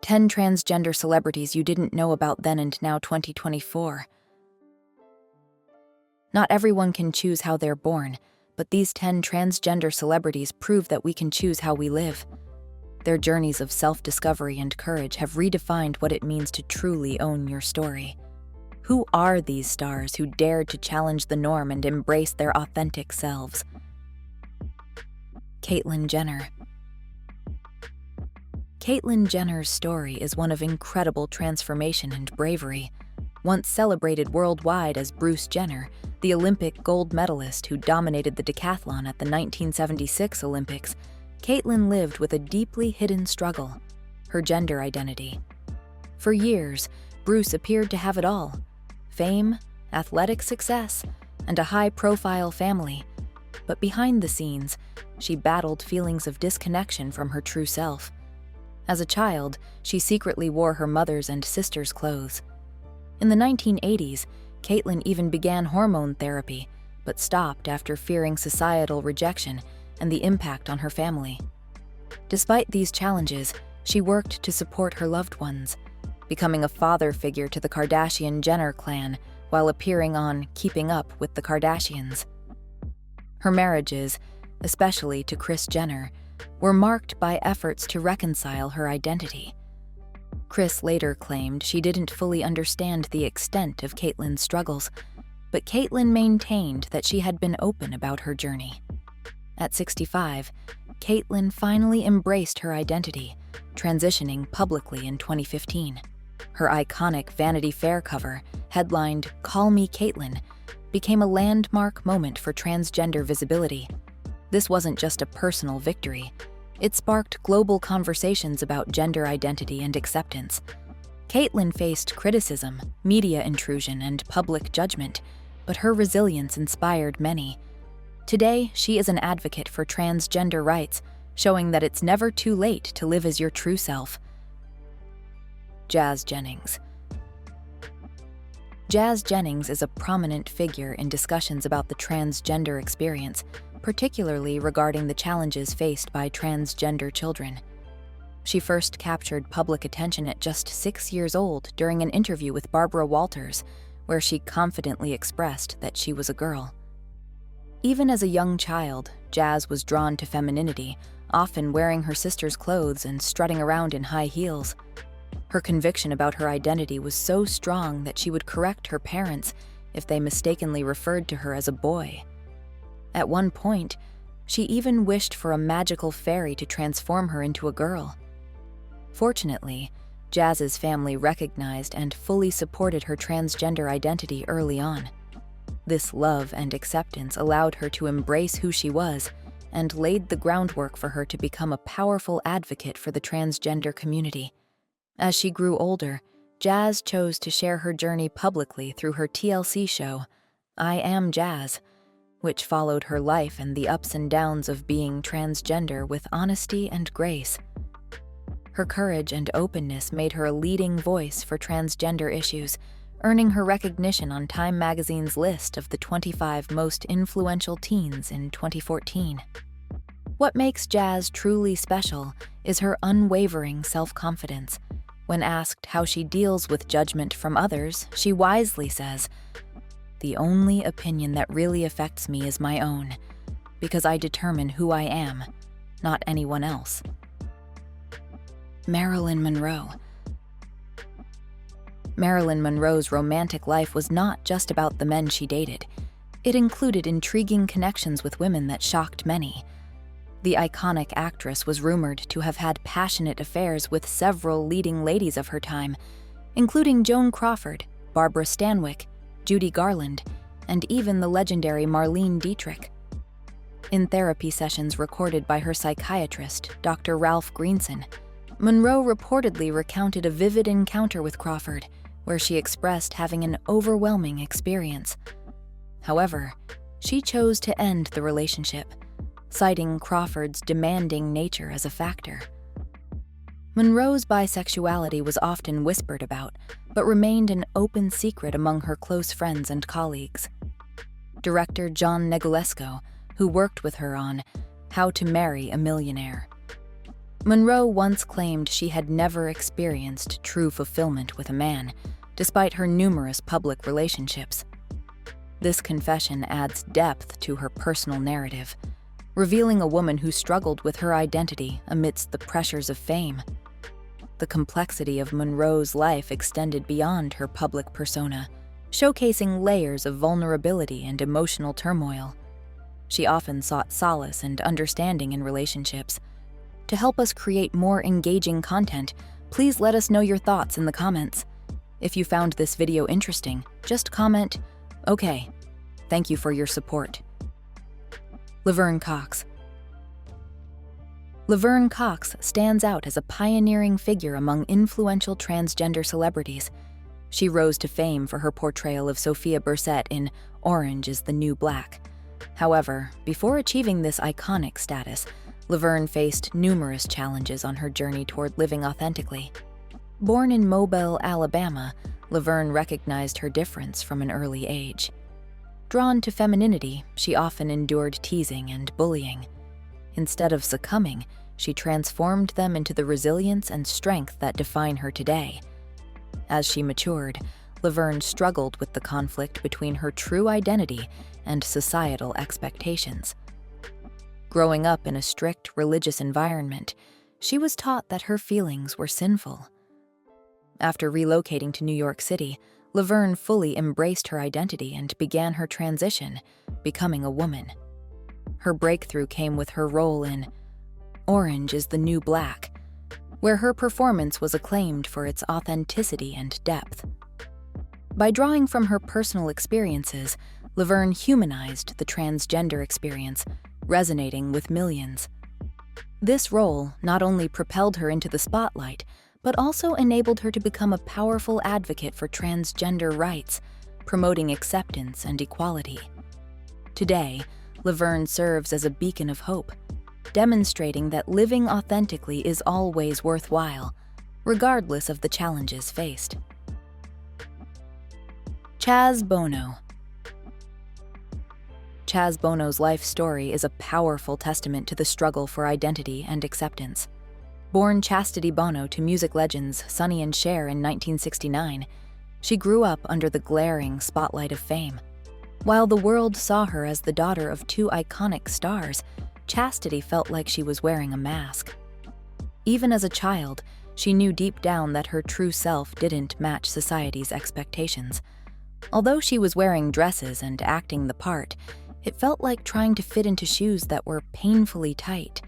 10 transgender celebrities you didn't know about then and now 2024. Not everyone can choose how they're born, but these 10 transgender celebrities prove that we can choose how we live. Their journeys of self-discovery and courage have redefined what it means to truly own your story. Who are these stars who dared to challenge the norm and embrace their authentic selves? Caitlyn Jenner. Caitlyn Jenner's story is one of incredible transformation and bravery. Once celebrated worldwide as Bruce Jenner, the Olympic gold medalist who dominated the decathlon at the 1976 Olympics, Caitlyn lived with a deeply hidden struggle: her gender identity. For years, Bruce appeared to have it all: fame, athletic success, and a high-profile family. But behind the scenes, she battled feelings of disconnection from her true self. As a child, she secretly wore her mother's and sister's clothes. In the 1980s, Caitlyn even began hormone therapy, but stopped after fearing societal rejection and the impact on her family. Despite these challenges, she worked to support her loved ones, becoming a father figure to the Kardashian-Jenner clan while appearing on Keeping Up with the Kardashians. Her marriages, especially to Kris Jenner, were marked by efforts to reconcile her identity. Kris later claimed she didn't fully understand the extent of Caitlyn's struggles, but Caitlyn maintained that she had been open about her journey. At 65, Caitlyn finally embraced her identity, transitioning publicly in 2015. Her iconic Vanity Fair cover, headlined "Call Me Caitlyn," became a landmark moment for transgender visibility. This wasn't just a personal victory. It sparked global conversations about gender identity and acceptance. Caitlyn faced criticism, media intrusion, and public judgment, but her resilience inspired many. Today, she is an advocate for transgender rights, showing that it's never too late to live as your true self. Jennings. Chaz Jennings is a prominent figure in discussions about the transgender experience, particularly regarding the challenges faced by transgender children. She first captured public attention at just 6 years old during an interview with Barbara Walters, where she confidently expressed that she was a girl. Even as a young child, Chaz was drawn to femininity, often wearing her sister's clothes and strutting around in high heels. Her conviction about her identity was so strong that she would correct her parents if they mistakenly referred to her as a boy. At one point, she even wished for a magical fairy to transform her into a girl. Fortunately, Chaz's family recognized and fully supported her transgender identity early on. This love and acceptance allowed her to embrace who she was and laid the groundwork for her to become a powerful advocate for the transgender community. As she grew older, Chaz chose to share her journey publicly through her TLC show, I Am Chaz, which followed her life and the ups and downs of being transgender with honesty and grace. Her courage and openness made her a leading voice for transgender issues, earning her recognition on Time magazine's list of the 25 most influential teens in 2014. What makes Chaz truly special is her unwavering self-confidence. When asked how she deals with judgment from others, she wisely says, "The only opinion that really affects me is my own, because I determine who I am, not anyone else." Marilyn Monroe. Marilyn Monroe's romantic life was not just about the men she dated. It included intriguing connections with women that shocked many. The iconic actress was rumored to have had passionate affairs with several leading ladies of her time, including Joan Crawford, Barbara Stanwyck, Judy Garland, and even the legendary Marlene Dietrich. In therapy sessions recorded by her psychiatrist, Dr. Ralph Greenson, Monroe reportedly recounted a vivid encounter with Crawford, where she expressed having an overwhelming experience. However, she chose to end the relationship, citing Crawford's demanding nature as a factor. Monroe's bisexuality was often whispered about, but remained an open secret among her close friends and colleagues. Director John Negulesco, who worked with her on How to Marry a Millionaire, Monroe once claimed she had never experienced true fulfillment with a man, despite her numerous public relationships. This confession adds depth to her personal narrative, revealing a woman who struggled with her identity amidst the pressures of fame. The complexity of Monroe's life extended beyond her public persona, showcasing layers of vulnerability and emotional turmoil. She often sought solace and understanding in relationships. To help us create more engaging content, please let us know your thoughts in the comments. If you found this video interesting, just comment, "Okay." Thank you for your support. Laverne Cox. Laverne Cox stands out as a pioneering figure among influential transgender celebrities. She rose to fame for her portrayal of Sophia Bursette in Orange is the New Black. However, before achieving this iconic status, Laverne faced numerous challenges on her journey toward living authentically. Born in Mobile, Alabama, Laverne recognized her difference from an early age. Drawn to femininity, she often endured teasing and bullying. Instead of succumbing, she transformed them into the resilience and strength that define her today. As she matured, Laverne struggled with the conflict between her true identity and societal expectations. Growing up in a strict religious environment, she was taught that her feelings were sinful. After relocating to New York City, Laverne fully embraced her identity and began her transition, becoming a woman. Her breakthrough came with her role in Orange is the New Black, where her performance was acclaimed for its authenticity and depth. By drawing from her personal experiences, Laverne humanized the transgender experience, resonating with millions. This role not only propelled her into the spotlight, but also enabled her to become a powerful advocate for transgender rights, promoting acceptance and equality. Today, Laverne serves as a beacon of hope, demonstrating that living authentically is always worthwhile, regardless of the challenges faced. Chaz Bono. Chaz Bono's life story is a powerful testament to the struggle for identity and acceptance. Born Chastity Bono to music legends Sonny and Cher in 1969, she grew up under the glaring spotlight of fame. While the world saw her as the daughter of two iconic stars, Chastity felt like she was wearing a mask. Even as a child, she knew deep down that her true self didn't match society's expectations. Although she was wearing dresses and acting the part, it felt like trying to fit into shoes that were painfully tight,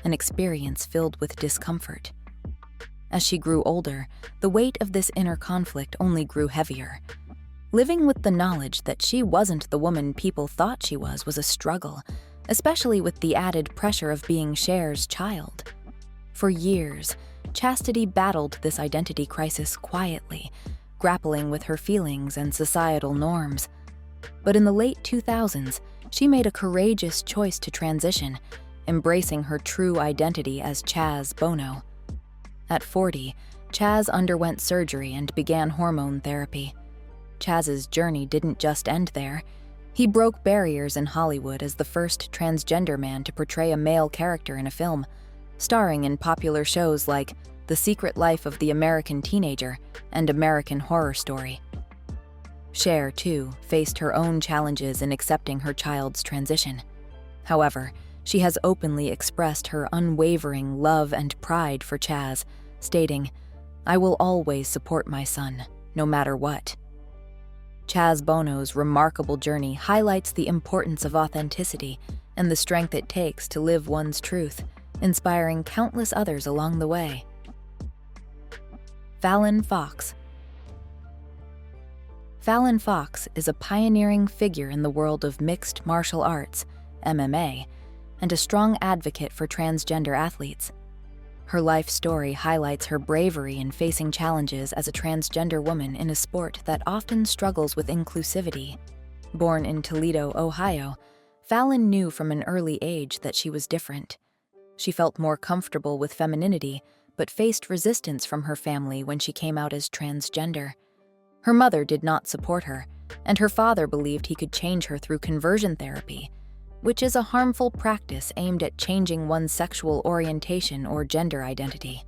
an experience filled with discomfort. As she grew older, the weight of this inner conflict only grew heavier. Living with the knowledge that she wasn't the woman people thought she was a struggle, especially with the added pressure of being Cher's child. For years, Chastity battled this identity crisis quietly, grappling with her feelings and societal norms. But in the late 2000s, she made a courageous choice to transition, embracing her true identity as Chaz Bono. At 40, Chaz underwent surgery and began hormone therapy. Chaz's journey didn't just end there. He broke barriers in Hollywood as the first transgender man to portray a male character in a film, starring in popular shows like The Secret Life of the American Teenager and American Horror Story. Cher, too, faced her own challenges in accepting her child's transition. However, she has openly expressed her unwavering love and pride for Chaz, stating, "I will always support my son, no matter what." Chaz Bono's remarkable journey highlights the importance of authenticity and the strength it takes to live one's truth, inspiring countless others along the way. Fallon Fox. Fallon Fox is a pioneering figure in the world of mixed martial arts, MMA, and a strong advocate for transgender athletes. Her life story highlights her bravery in facing challenges as a transgender woman in a sport that often struggles with inclusivity. Born in Toledo, Ohio, Fallon knew from an early age that she was different. She felt more comfortable with femininity, but faced resistance from her family when she came out as transgender. Her mother did not support her, and her father believed he could change her through conversion therapy. which is a harmful practice aimed at changing one's sexual orientation or gender identity.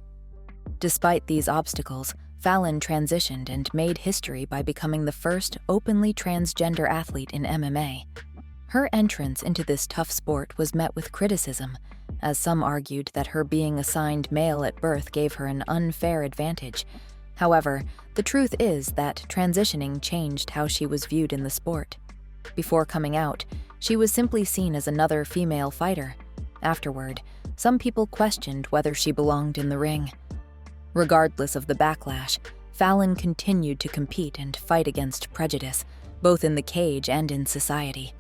Despite these obstacles, Fallon transitioned and made history by becoming the first openly transgender athlete in MMA. Her entrance into this tough sport was met with criticism, as some argued that her being assigned male at birth gave her an unfair advantage. However, the truth is that transitioning changed how she was viewed in the sport. Before coming out, she was simply seen as another female fighter. Afterward, some people questioned whether she belonged in the ring. Regardless of the backlash, Fallon continued to compete and fight against prejudice, both in the cage and in society.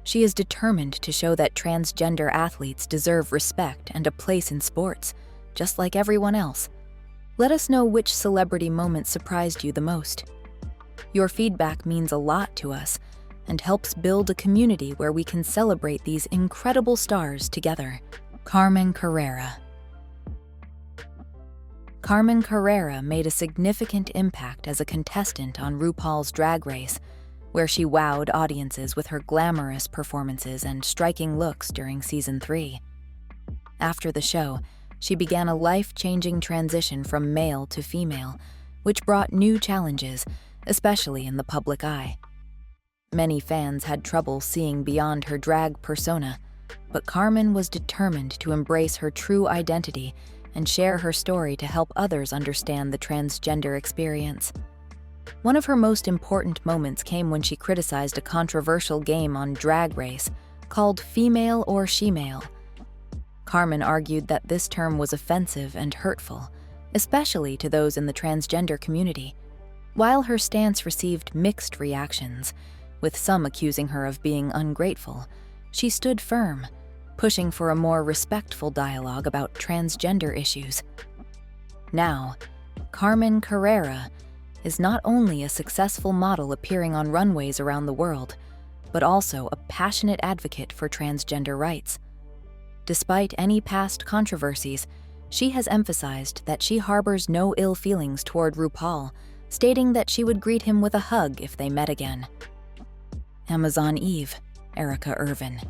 She is determined to show that transgender athletes deserve respect and a place in sports, just like everyone else. Let us know which celebrity moment surprised you the most. Your feedback means a lot to us and helps build a community where we can celebrate these incredible stars together. Carmen Carrera. Carmen Carrera made a significant impact as a contestant on RuPaul's Drag Race, where she wowed audiences with her glamorous performances and striking looks during Season 3. After the show, she began a life-changing transition from male to female, which brought new challenges, especially in the public eye. Many fans had trouble seeing beyond her drag persona, but Carmen was determined to embrace her true identity and share her story to help others understand the transgender experience. One of her most important moments came when she criticized a controversial game on Drag Race called Female or Shemale. Carmen argued that this term was offensive and hurtful, especially to those in the transgender community. While her stance received mixed reactions, with some accusing her of being ungrateful, she stood firm, pushing for a more respectful dialogue about transgender issues. Now, Carmen Carrera is not only a successful model appearing on runways around the world, but also a passionate advocate for transgender rights. Despite any past controversies, she has emphasized that she harbors no ill feelings toward RuPaul, stating that she would greet him with a hug if they met again. Amazon Eve, Erica Irvin.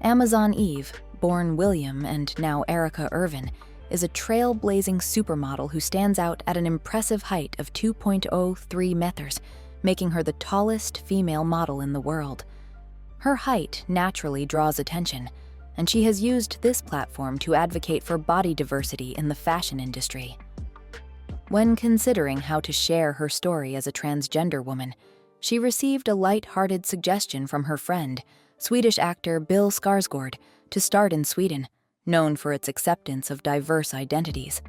Amazon Eve, born William and now Erica Irvin, is a trailblazing supermodel who stands out at an impressive height of 2.03 meters, making her the tallest female model in the world. Her height naturally draws attention, and she has used this platform to advocate for body diversity in the fashion industry. When considering how to share her story as a transgender woman, she received a light-hearted suggestion from her friend, Swedish actor Bill Skarsgård, to start in Sweden, known for its acceptance of diverse identities.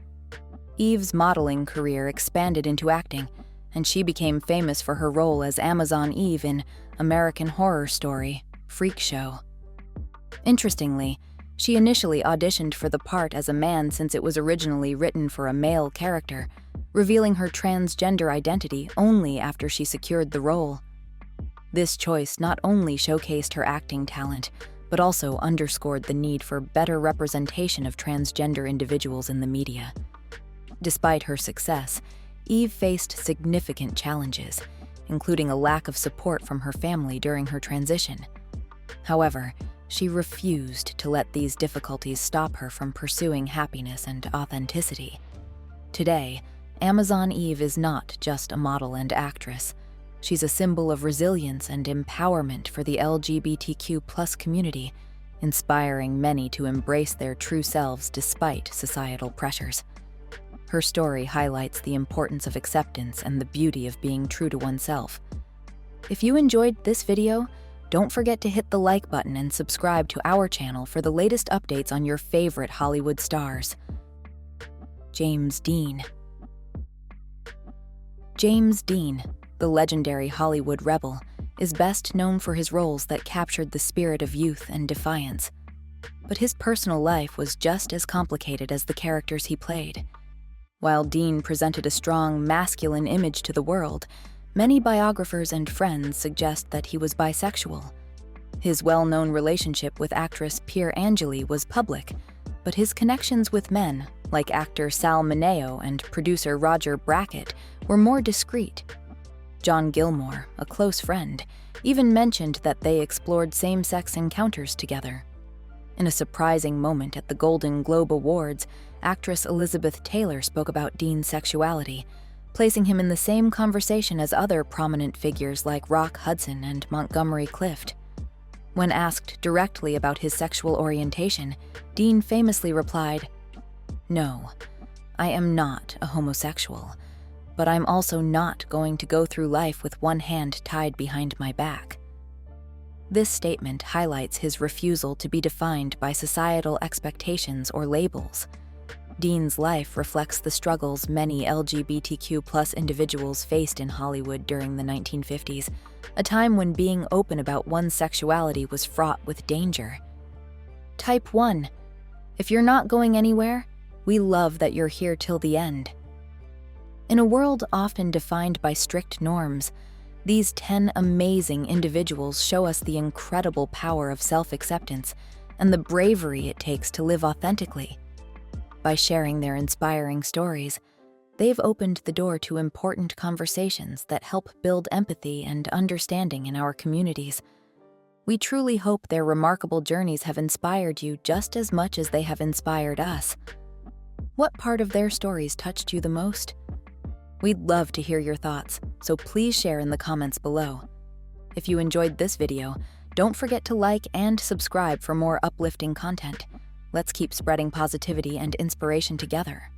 Eve's modeling career expanded into acting, and she became famous for her role as Amazon Eve in American Horror Story, Freak Show. Interestingly, she initially auditioned for the part as a man since it was originally written for a male character, revealing her transgender identity only after she secured the role. This choice not only showcased her acting talent, but also underscored the need for better representation of transgender individuals in the media. Despite her success, Eve faced significant challenges, including a lack of support from her family during her transition. However, she refused to let these difficulties stop her from pursuing happiness and authenticity. Today, Amazon Eve is not just a model and actress. She's a symbol of resilience and empowerment for the LGBTQ+ community, inspiring many to embrace their true selves despite societal pressures. Her story highlights the importance of acceptance and the beauty of being true to oneself. If you enjoyed this video, don't forget to hit the like button and subscribe to our channel for the latest updates on your favorite Hollywood stars. James Dean. James Dean, the legendary Hollywood rebel, is best known for his roles that captured the spirit of youth and defiance. But his personal life was just as complicated as the characters he played. While Dean presented a strong, masculine image to the world, many biographers and friends suggest that he was bisexual. His well-known relationship with actress Pier Angeli was public, but his connections with men, like actor Sal Mineo and producer Roger Brackett, were more discreet. John Gilmore, a close friend, even mentioned that they explored same-sex encounters together. In a surprising moment at the Golden Globe Awards, actress Elizabeth Taylor spoke about Dean's sexuality, placing him in the same conversation as other prominent figures like Rock Hudson and Montgomery Clift. When asked directly about his sexual orientation, Dean famously replied, "No, I am not a homosexual, but I'm also not going to go through life with one hand tied behind my back." This statement highlights his refusal to be defined by societal expectations or labels. Dean's life reflects the struggles many LGBTQ+ individuals faced in Hollywood during the 1950s, a time when being open about one's sexuality was fraught with danger. Type 1. If you're not going anywhere, we love that you're here till the end. In a world often defined by strict norms, these 10 amazing individuals show us the incredible power of self-acceptance and the bravery it takes to live authentically. By sharing their inspiring stories, they've opened the door to important conversations that help build empathy and understanding in our communities. We truly hope their remarkable journeys have inspired you just as much as they have inspired us. What part of their stories touched you the most? We'd love to hear your thoughts, so please share in the comments below. If you enjoyed this video, don't forget to like and subscribe for more uplifting content. Let's keep spreading positivity and inspiration together.